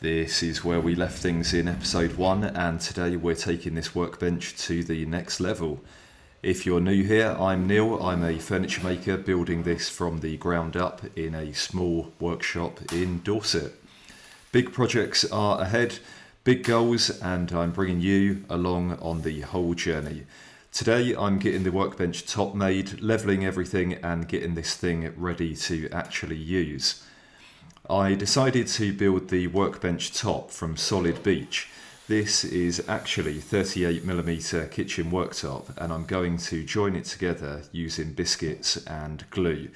This is where we left things in episode 1, and today we're taking this workbench to the next level. If you're new here, I'm Neil. I'm a furniture maker building this from the ground up in a small workshop in Dorset. Big projects are ahead, big goals, and I'm bringing you along on the whole journey. Today I'm getting the workbench top made, levelling everything and getting this thing ready to actually use. I decided to build the workbench top from solid beech. This is actually 38mm kitchen worktop, and I'm going to join it together using biscuits and glue.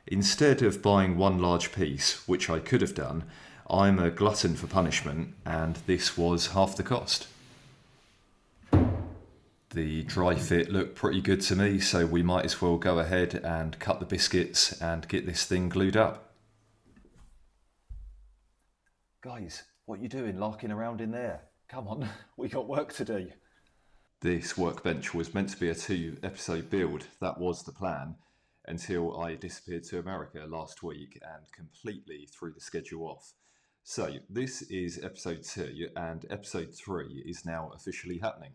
Instead of buying one large piece, which I could have done, I'm a glutton for punishment, and this was half the cost. The dry fit looked pretty good to me, so we might as well go ahead and cut the biscuits and get this thing glued up. Guys, what are you doing larking around in there? Come on, we got work to do. This workbench was meant to be a 2-episode build. That was the plan, until I disappeared to America last week and completely threw the schedule off. So this is episode 2, and episode 3 is now officially happening.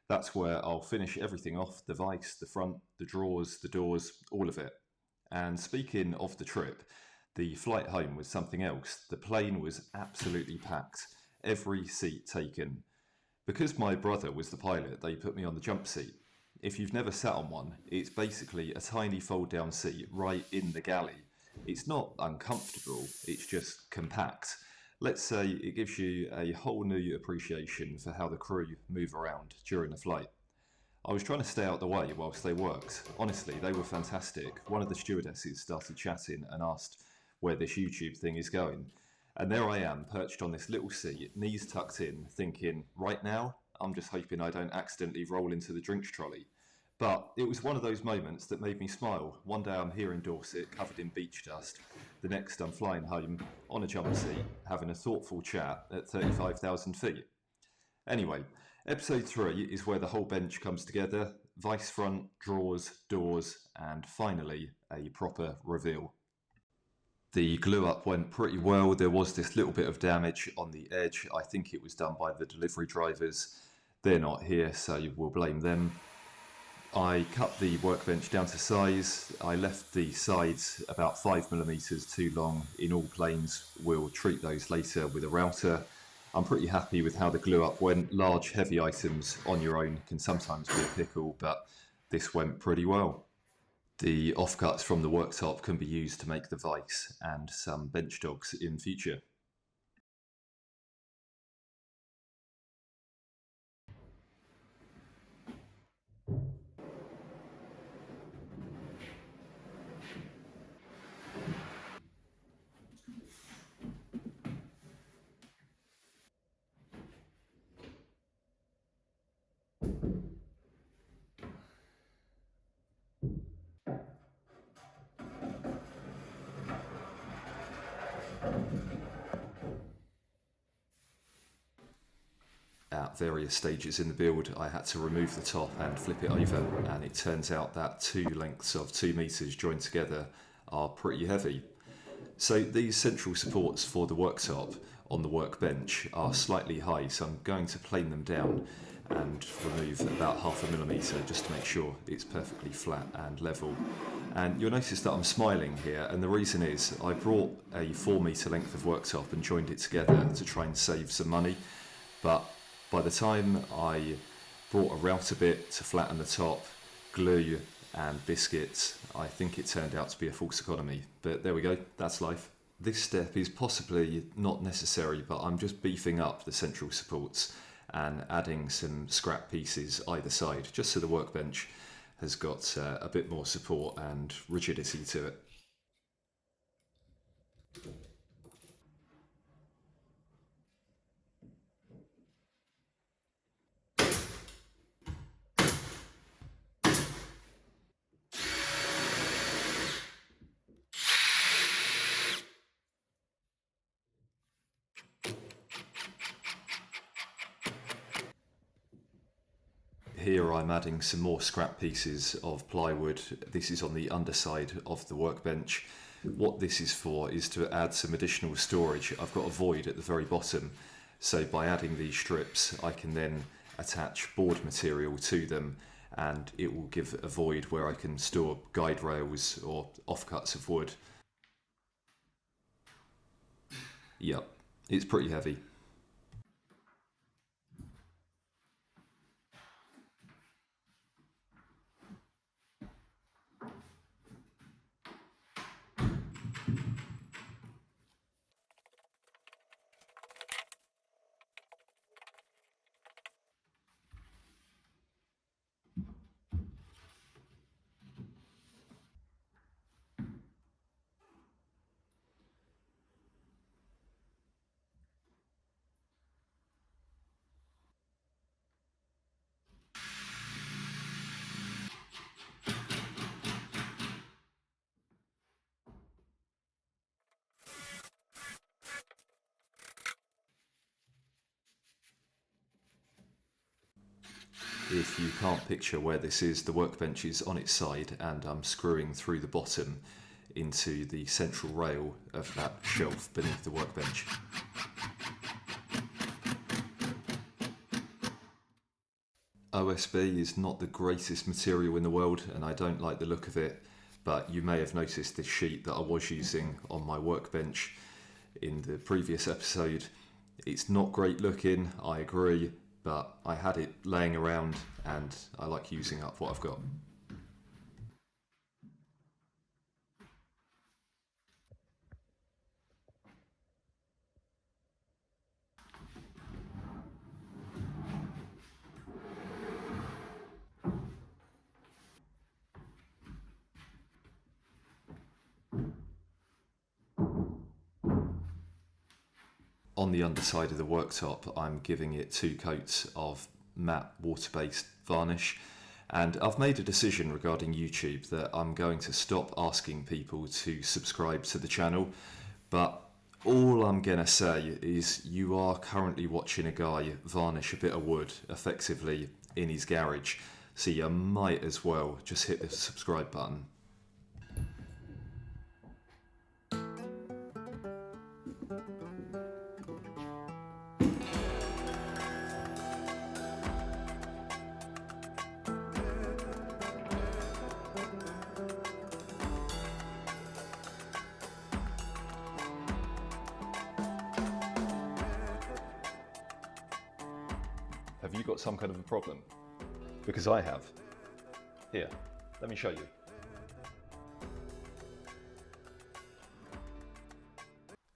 That's where I'll finish everything off: the vise, the front, the drawers, the doors, all of it. And speaking of the trip, the flight home was something else. The plane was absolutely packed, every seat taken. Because my brother was the pilot, they put me on the jump seat. If you've never sat on one, it's basically a tiny fold-down seat right in the galley. It's not uncomfortable, it's just compact. Let's say it gives you a whole new appreciation for how the crew move around during the flight. I was trying to stay out the way whilst they worked. Honestly, they were fantastic. One of the stewardesses started chatting and asked where this YouTube thing is going. And there I am, perched on this little seat, knees tucked in, thinking, right now, I'm just hoping I don't accidentally roll into the drinks trolley. But it was one of those moments that made me smile. One day I'm here in Dorset, covered in beech dust. The next I'm flying home on a jump seat, having a thoughtful chat at 35,000 feet. Anyway, episode 3 is where the whole bench comes together: vise front, drawers, doors, and finally a proper reveal. The glue up went pretty well. There was this little bit of damage on the edge. I think it was done by the delivery drivers. They're not here, so we'll blame them. I cut the workbench down to size. I left the sides about 5mm too long in all planes. We'll treat those later with a router. I'm pretty happy with how the glue up went. Large, heavy items on your own can sometimes be a pickle, but this went pretty well. The offcuts from the worktop can be used to make the vise and some bench dogs in future. At various stages in the build, I had to remove the top and flip it over, and it turns out that 2 lengths of 2 meters joined together are pretty heavy. So these central supports for the worktop on the workbench are slightly high, so I'm going to plane them down and remove about 0.5 mm just to make sure it's perfectly flat and level. And you'll notice that I'm smiling here, and the reason is I brought a 4 meter length of worktop and joined it together to try and save some money, but by the time I brought a router bit to flatten the top, glue and biscuits, I think it turned out to be a false economy. But there we go, that's life. This step is possibly not necessary, but I'm just beefing up the central supports and adding some scrap pieces either side, just so the workbench has got a bit more support and rigidity to it. Here I'm adding some more scrap pieces of plywood. This is on the underside of the workbench. What this is for is to add some additional storage. I've got a void at the very bottom, so by adding these strips I can then attach board material to them, and it will give a void where I can store guide rails or offcuts of wood. Yep, it's pretty heavy. If you can't picture where this is, the workbench is on its side and I'm screwing through the bottom into the central rail of that shelf beneath the workbench. OSB is not the greatest material in the world and I don't like the look of it, but you may have noticed this sheet that I was using on my workbench in the previous episode. It's not great looking, I agree, but I had it laying around and I like using up what I've got. On the underside of the worktop, I'm giving it 2 coats of matte water-based varnish, and I've made a decision regarding YouTube that I'm going to stop asking people to subscribe to the channel, but all I'm going to say is you are currently watching a guy varnish a bit of wood effectively in his garage, so you might as well just hit the subscribe button. Have you got some kind of a problem? Because I have. Here, let me show you.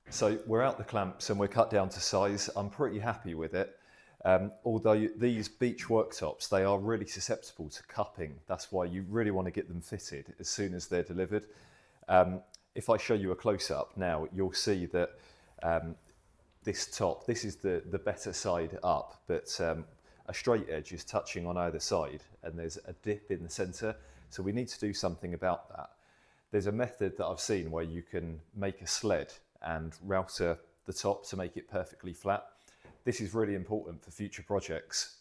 So we're out the clamps and we're cut down to size. I'm pretty happy with it. Although these beech worktops, they are really susceptible to cupping. That's why you really want to get them fitted as soon as they're delivered. If I show you a close-up now, you'll see that this top, this is the better side up, but a straight edge is touching on either side and there's a dip in the center. So we need to do something about that. There's a method that I've seen where you can make a sled and router the top to make it perfectly flat. This is really important for future projects.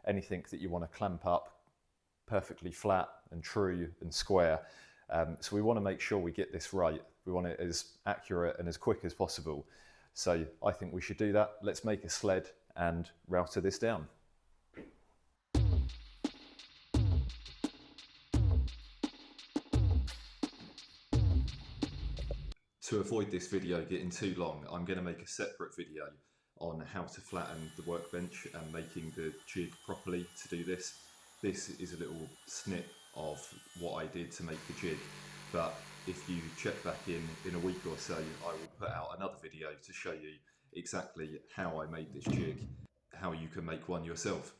Anything that you want to clamp up perfectly flat and true and square. So we want to make sure we get this right. We want it as accurate and as quick as possible. So I think we should do that. Let's make a sled and router this down. To avoid this video getting too long, I'm going to make a separate video on how to flatten the workbench and making the jig properly to do this. This is a little snip of what I did to make the jig, but if you check back in a week or so, I will put out another video to show you exactly how I made this jig, how you can make one yourself.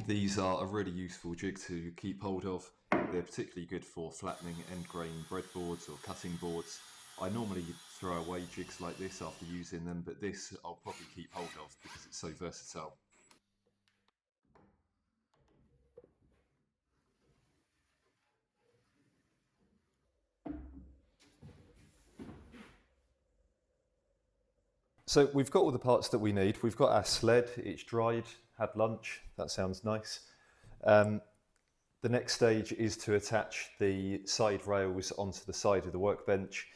These are a really useful jig to keep hold of. They're particularly good for flattening end grain breadboards or cutting boards. I normally throw away jigs like this after using them, but this I'll probably keep hold of because it's so versatile. So we've got all the parts that we need. We've got our sled, it's dried, had lunch, that sounds nice. The next stage is to attach the side rails onto the side of the workbench.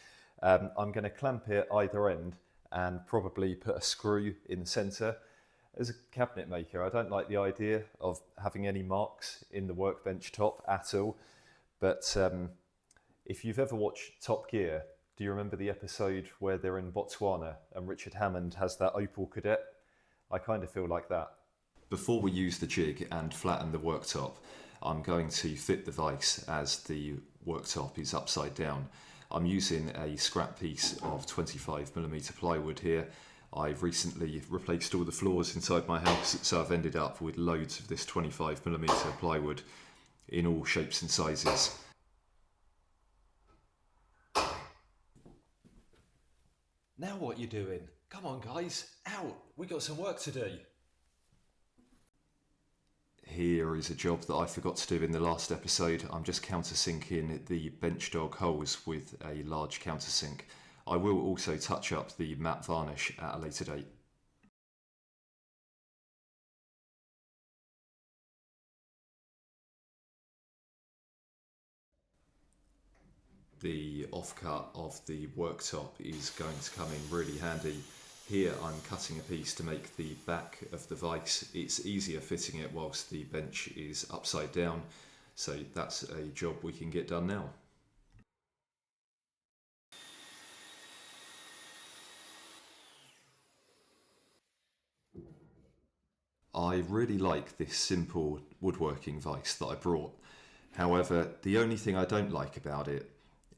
I'm going to clamp it either end and probably put a screw in the centre. As a cabinet maker, I don't like the idea of having any marks in the workbench top at all, but if you've ever watched Top Gear, do you remember the episode where they're in Botswana and Richard Hammond has that Opel Kadett? I kind of feel like that. Before we use the jig and flatten the worktop, I'm going to fit the vise as the worktop is upside down. I'm using a scrap piece of 25mm plywood here. I've recently replaced all the floors inside my house, so I've ended up with loads of this 25mm plywood in all shapes and sizes. Now what you doing? Come on guys, out! We got some work to do. Here is a job that I forgot to do in the last episode. I'm just countersinking the bench dog holes with a large countersink. I will also touch up the matte varnish at a later date. The offcut of the worktop is going to come in really handy. Here I'm cutting a piece to make the back of the vise. It's easier fitting it whilst the bench is upside down, so that's a job we can get done now. I really like this simple woodworking vise that I brought. However, the only thing I don't like about it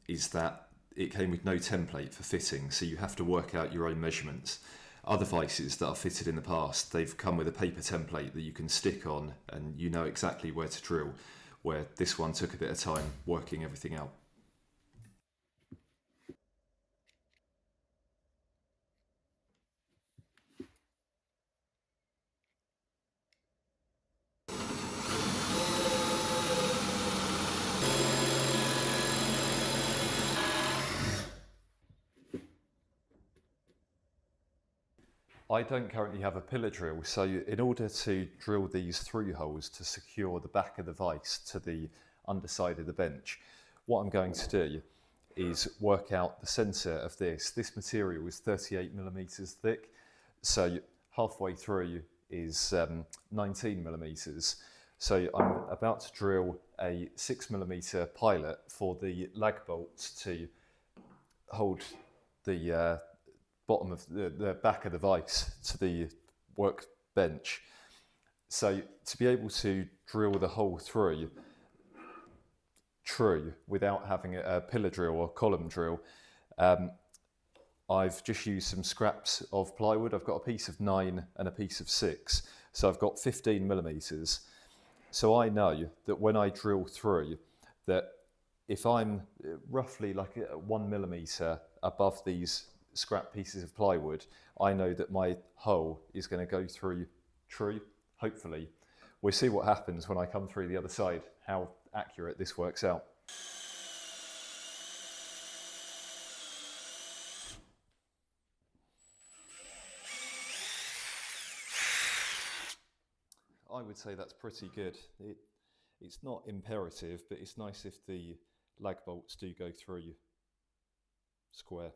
is that it came with no template for fitting, so you have to work out your own measurements. Other vices that I've fitted in the past, they've come with a paper template that you can stick on and you know exactly where to drill, where this one took a bit of time working everything out. I don't currently have a pillar drill, so in order to drill these through holes to secure the back of the vise to the underside of the bench, what I'm going to do is work out the centre of this. This material is 38mm thick, so halfway through is 19mm. So I'm about to drill a 6mm pilot for the lag bolts to hold the bottom of the back of the vise to the workbench. So to be able to drill the hole through true without having a pillar drill or column drill, I've just used some scraps of plywood. I've got a piece of 9 and a piece of 6, so I've got 15mm. So I know that when I drill through, that if I'm roughly like 1mm above these scrap pieces of plywood, I know that my hole is going to go through true, hopefully. We'll see what happens when I come through the other side, how accurate this works out. I would say that's pretty good. It's not imperative, but it's nice if the lag bolts do go through square.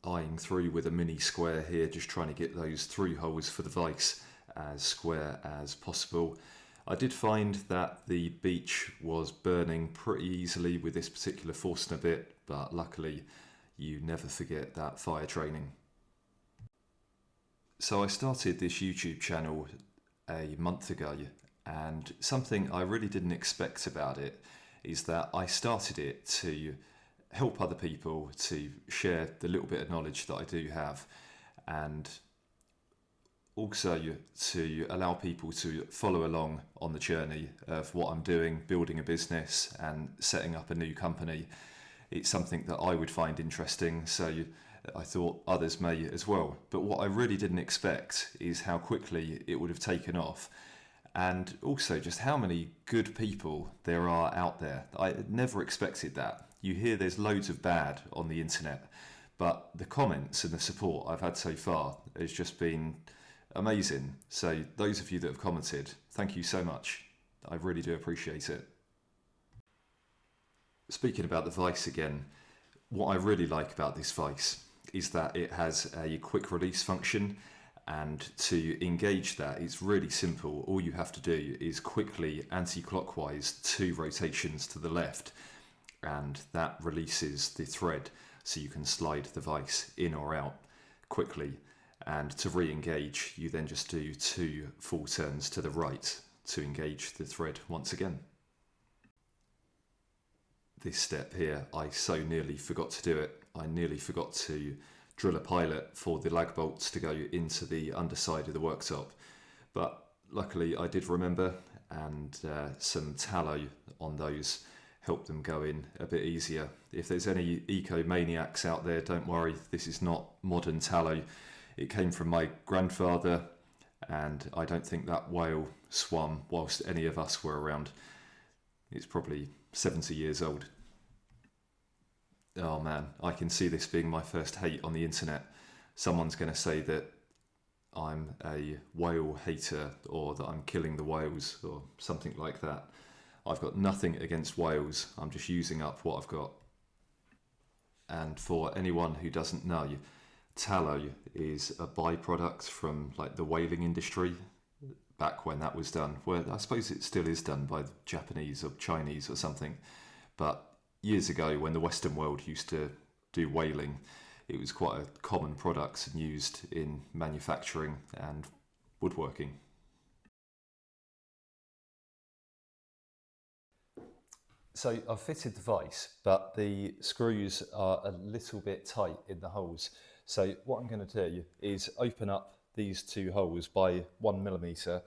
Eyeing through with a mini square here, just trying to get those through holes for the vise as square as possible. I did find that the beech was burning pretty easily with this particular Forstner bit, but luckily you never forget that fire training. So I started this YouTube channel a month ago, and something I really didn't expect about it is that I started it to help other people, to share the little bit of knowledge that I do have, and also to allow people to follow along on the journey of what I'm doing, building a business and setting up a new company. It's something that I would find interesting, so I thought others may as well. But what I really didn't expect is how quickly it would have taken off, and also just how many good people there are out there. I never expected that. You hear there's loads of bad on the internet, but the comments and the support I've had so far has just been Amazing. So those of you that have commented, thank you so much. I really do appreciate it. Speaking about the vise again, what I really like about this vise is that it has a quick release function, and to engage that it's really simple. All you have to do is quickly anti-clockwise 2 rotations to the left, and that releases the thread, so you can slide the vise in or out quickly. And to re-engage, you then just do 2 full turns to the right to engage the thread once again. This step here, I so nearly forgot to do it. I nearly forgot to drill a pilot for the lag bolts to go into the underside of the worktop, but luckily I did remember, and some tallow on those helped them go in a bit easier. If there's any eco-maniacs out there, don't worry, this is not modern tallow. It came from my grandfather, and I don't think that whale swam whilst any of us were around. It's probably 70 years old. Oh man, I can see this being my first hate on the internet. Someone's going to say that I'm a whale hater, or that I'm killing the whales, or something like that. I've got nothing against whales, I'm just using up what I've got. And for anyone who doesn't know, tallow is a byproduct from like the whaling industry, back when that was done. Well, I suppose it still is done by the Japanese or Chinese or something, but years ago when the Western world used to do whaling, it was quite a common product and used in manufacturing and woodworking. So I've fitted the vise, but the screws are a little bit tight in the holes. So what I'm going to do is open up these 2 holes by 1mm,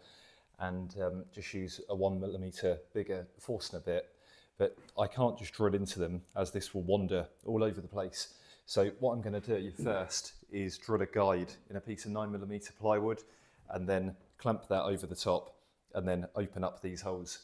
and just use a 1mm bigger Forstner bit. But I can't just drill into them, as this will wander all over the place. So what I'm going to do first is drill a guide in a piece of 9mm plywood, and then clamp that over the top, and then open up these holes.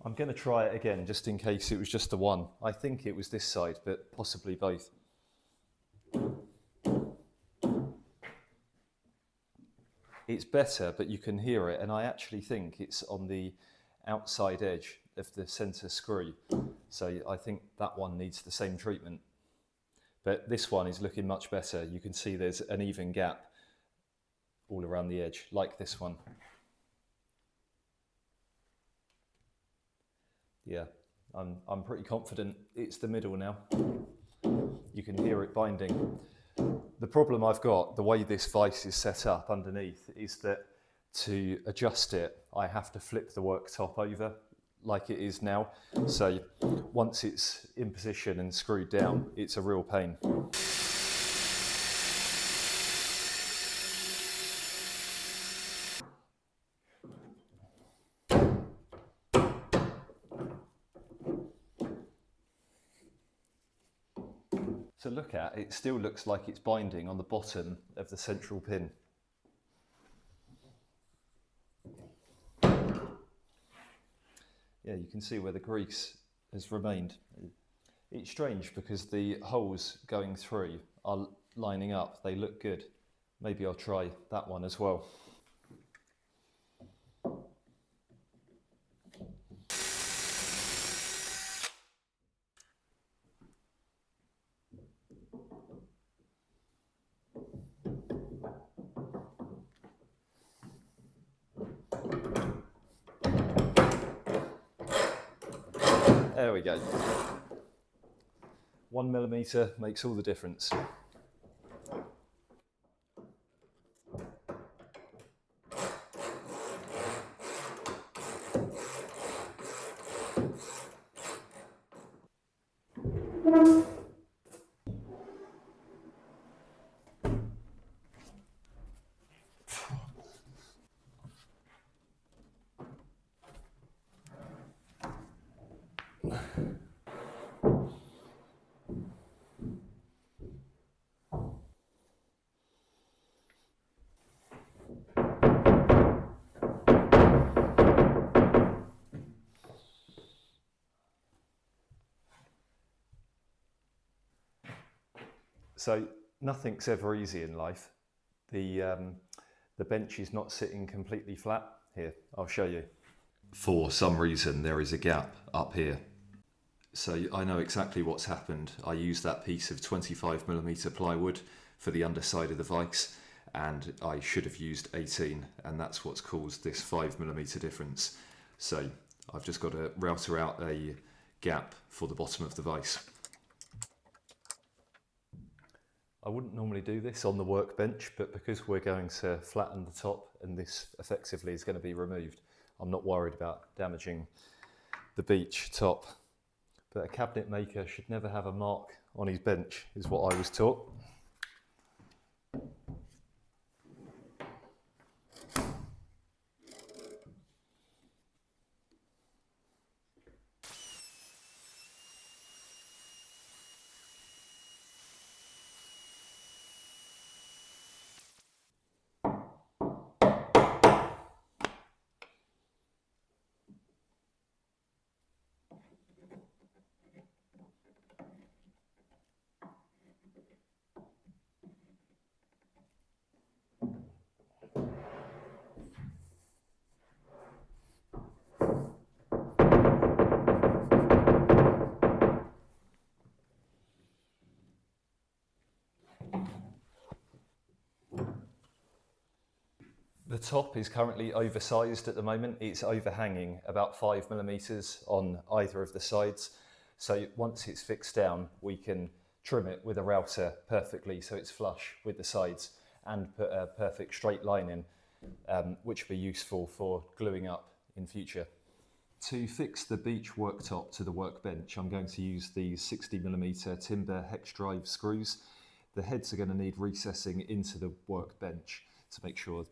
I'm going to try it again, just in case it was just the one. I think it was this side, but possibly both. It's better, but you can hear it, and I actually think it's on the outside edge of the centre screw. So I think that one needs the same treatment. But this one is looking much better. You can see there's an even gap all around the edge, like this one. Yeah, I'm pretty confident it's the middle now. You can hear it binding. The problem I've got, the way this vise is set up underneath, is that to adjust it, I have to flip the worktop over like it is now. So once it's in position and screwed down, it's a real pain. To look at, it still looks like it's binding on the bottom of the central pin. Yeah, you can see where the grease has remained. It's strange because the holes going through are lining up, they look good. Maybe I'll try that one as well. There we go. 1mm makes all the difference. So nothing's ever easy in life. The bench is not sitting completely flat. Here, I'll show you. For some reason, there is a gap up here. So I know exactly what's happened. I used that piece of 25mm plywood for the underside of the vise, and I should have used 18, and that's what's caused this 5mm difference. So I've just got to router out a gap for the bottom of the vise. I wouldn't normally do this on the workbench, but because we're going to flatten the top and this effectively is going to be removed, I'm not worried about damaging the beech top. But a cabinet maker should never have a mark on his bench, is what I was taught. The top is currently oversized at the moment. It's overhanging about 5mm on either of the sides. So once it's fixed down, we can trim it with a router perfectly so it's flush with the sides and put a perfect straight line in, which will be useful for gluing up in future. To fix the beech worktop to the workbench, I'm going to use these 60mm timber hex drive screws. The heads are going to need recessing into the workbench to make sure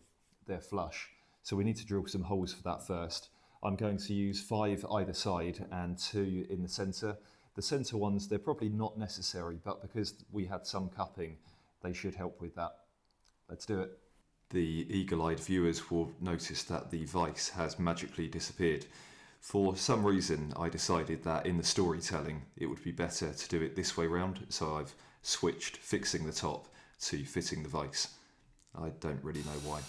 they're flush. So we need to drill some holes for that first. I'm going to use 5 either side and 2 in the centre. The centre ones, they're probably not necessary, but because we had some cupping, they should help with that. Let's do it. The eagle-eyed viewers will notice that the vise has magically disappeared. For some reason, I decided that in the storytelling, it would be better to do it this way round, so I've switched fixing the top to fitting the vise. I don't really know why.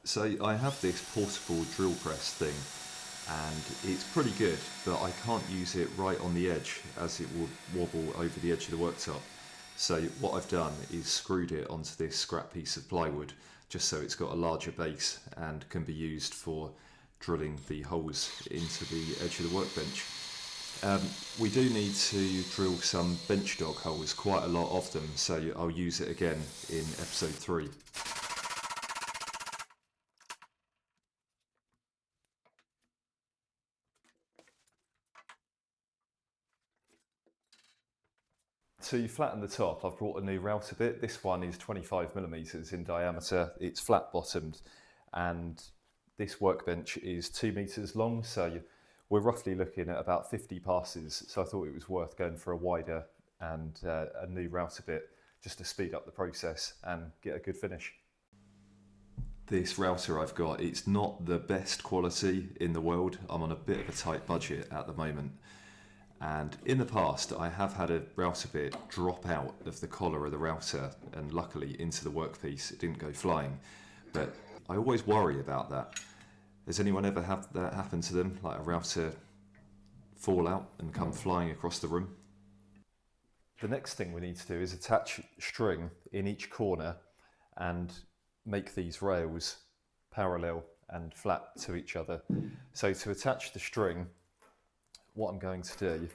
So I have this portable drill press thing, and it's pretty good, but I can't use it right on the edge as it will wobble over the edge of the worktop. So what I've done is screwed it onto this scrap piece of plywood, just so it's got a larger base and can be used for drilling the holes into the edge of the workbench. We do need to drill some bench dog holes, quite a lot of them, so I'll use it again in episode 3. To flatten the top, I've brought a new router bit. This one is 25mm in diameter. It's flat bottomed, and this workbench is 2 meters long, so we're roughly looking at about 50 passes. So I thought it was worth going for a wider and a new router bit just to speed up the process and get a good finish. This router I've got, it's not the best quality in the world. I'm on a bit of a tight budget at the moment. And in the past, I have had a router bit drop out of the collar of the router, and luckily into the workpiece, it didn't go flying. But I always worry about that. Has anyone ever had that happen to them, like a router fall out and come flying across the room? The next thing we need to do is attach string in each corner and make these rails parallel and flat to each other. So to attach the string, what I'm going to do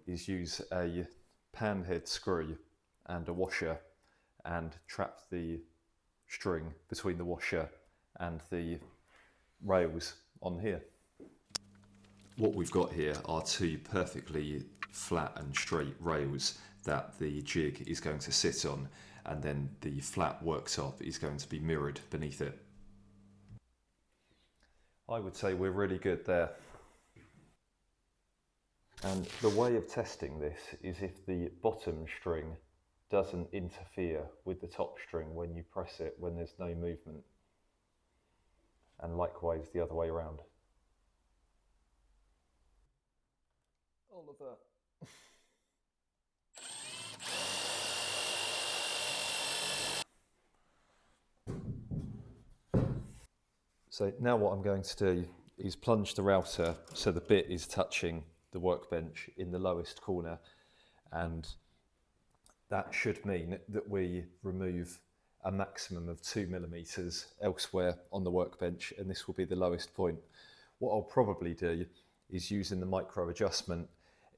is use a pan head screw and a washer and trap the string between the washer and the rails on here. What we've got here are two perfectly flat and straight rails that the jig is going to sit on, and then the flat worktop is going to be mirrored beneath it. I would say we're really good there. And the way of testing this is if the bottom string doesn't interfere with the top string when you press it when there's no movement. And likewise the other way around. Oliver. So now what I'm going to do is plunge the router so the bit is touching the workbench in the lowest corner, and that should mean that we remove a maximum of 2 millimeters elsewhere on the workbench, and this will be the lowest point. What I'll probably do is, using the micro adjustment,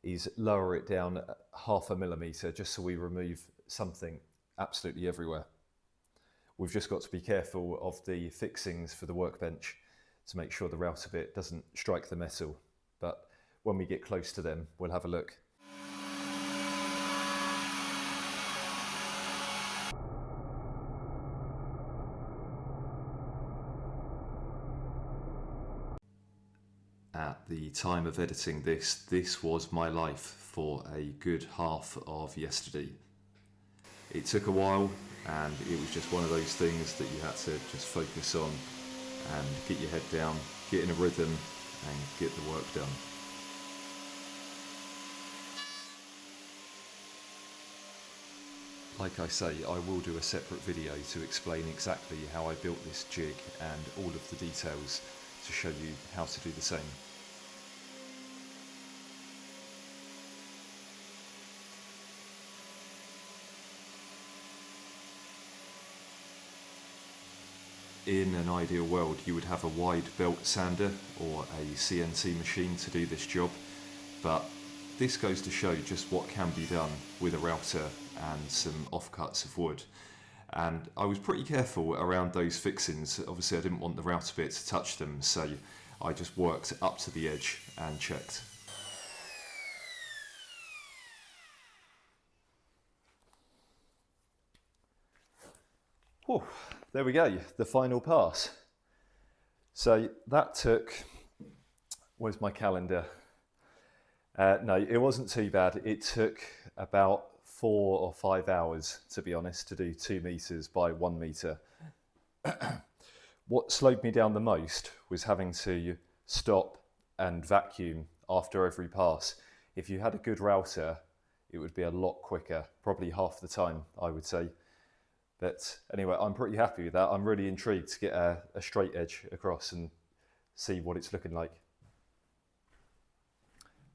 is lower it down 0.5 millimeter just so we remove something absolutely everywhere. We've just got to be careful of the fixings for the workbench to make sure the router bit doesn't strike the metal, but when we get close to them, we'll have a look. At the time of editing this was my life for a good half of yesterday. It took a while, and it was just one of those things that you had to just focus on and get your head down, get in a rhythm and get the work done. Like I say, I will do a separate video to explain exactly how I built this jig and all of the details to show you how to do the same. In an ideal world, you would have a wide belt sander or a CNC machine to do this job, but this goes to show just what can be done with a router and some offcuts of wood. And I was pretty careful around those fixings. Obviously I didn't want the router bit to touch them, so I just worked up to the edge and checked. Whew, there we go, the final pass. So that took, where's my calendar? No, it wasn't too bad. It took about 4 or 5 hours, to be honest, to do 2 meters by 1 meter. What slowed me down the most was having to stop and vacuum after every pass. If you had a good router, it would be a lot quicker, probably half the time, I would say. But anyway, I'm pretty happy with that. I'm really intrigued to get a straight edge across and see what it's looking like.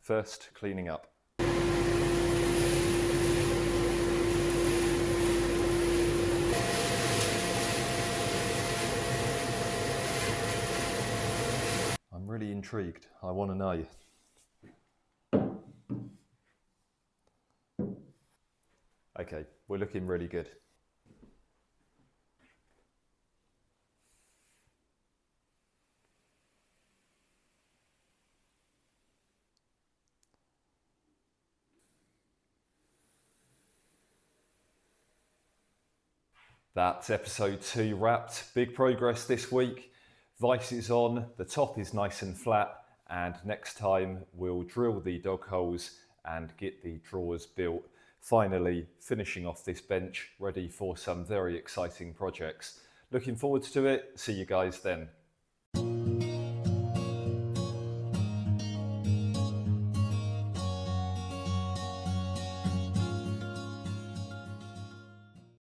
First, cleaning up. I'm really intrigued. I want to know. Okay, we're looking really good. That's episode 2 wrapped. Big progress this week. Vise is on, the top is nice and flat, and next time we'll drill the dog holes and get the drawers built. Finally finishing off this bench, ready for some very exciting projects. Looking forward to it. See you guys then.